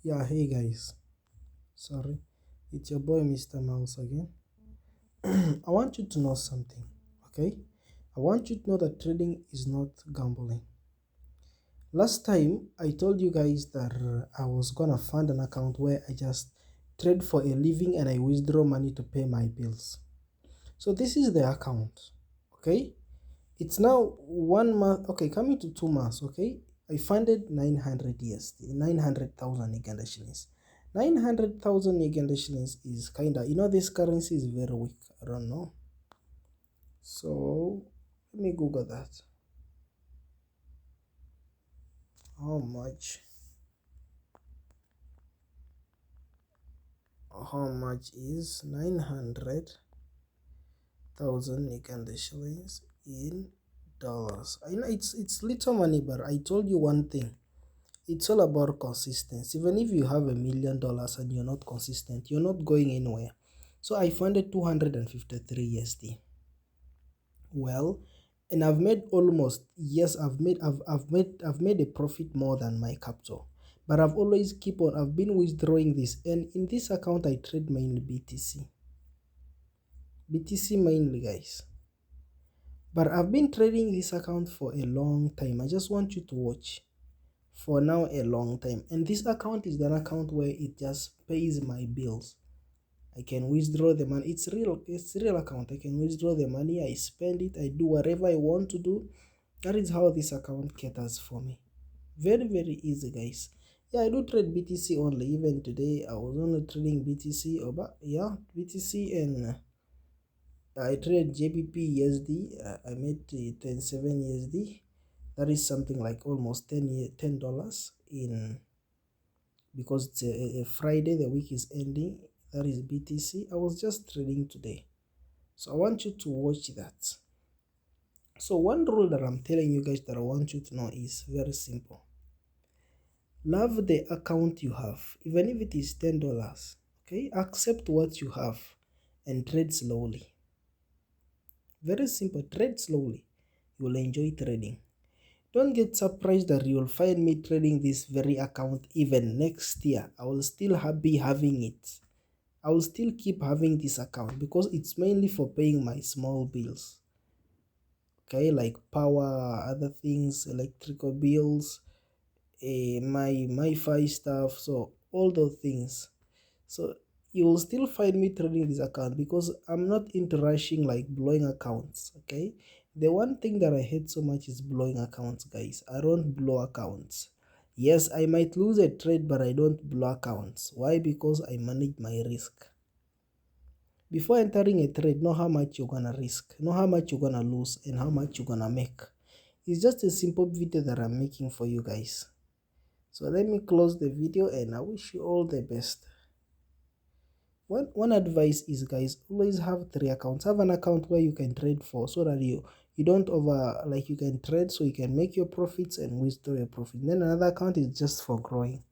Yeah, hey guys. Sorry, it's your boy Mr. Mouse again. I want you to know something, okay? I want you to know that trading is not gambling. Last time I told you guys that I was gonna fund an account where I just trade for a living and I withdraw money to pay my bills. So this is the account, okay? It's now 1 month, okay, coming to 2 months, okay? I funded 900 USD, 900,000 Uganda shillings. 900,000 Uganda shillings is kinda, this currency is very weak. I don't know. So let me Google that. How much? How much is 900,000 Uganda shillings in dollars? I know it's little money, but I told you one thing. It's all about consistency. Even if you have $1 million and you're not consistent, you're not going anywhere. So I funded 253 USD. Well, and I've made almost, yes, I've made a profit more than my capital. But I've been withdrawing this, and in this account I trade mainly BTC. BTC mainly, guys. But I've been trading this account for a long time. I just want you to watch. For now a long time, and this account is an account where it just pays my bills. I can withdraw the money. It's real account. I can withdraw the money, I spend it, I do whatever I want to do. That is how this account caters for me. Very easy, guys. Yeah, I do trade BTC only. Even today I was only trading BTC, but yeah, BTC, and I trade JPP USD. I made 27 USD. That is something like almost $10 in, because it's a Friday, the week is ending. That is BTC. I was just trading today, so I want you to watch that. So one rule that I'm telling you guys that I want you to know is very simple. Love the account you have, even if it is $10. Okay, accept what you have and trade slowly. Very simple. Trade slowly. You will enjoy trading. Don't get surprised that you'll find me trading this very account even next year. I will still be having it. I will still keep having this account because it's mainly for paying my small bills. Okay, like power, other things, electrical bills, my Wi-Fi stuff, so all those things. So you will still find me trading this account because I'm not into rushing like blowing accounts. Okay, the one thing that I hate so much is blowing accounts, guys. I don't blow accounts. Yes, I might lose a trade, but I don't blow accounts. Why? Because I manage my risk. Before entering a trade, know how much you're gonna risk, know how much you're gonna lose, and how much you're gonna make. It's just a simple video that I'm making for you guys. So let me close the video, and I wish you all the best. One advice is, guys, always have 3 accounts. Have an account where you can trade for, so that you don't you can trade so you can make your profits and withdraw your profit. Then another account is just for growing.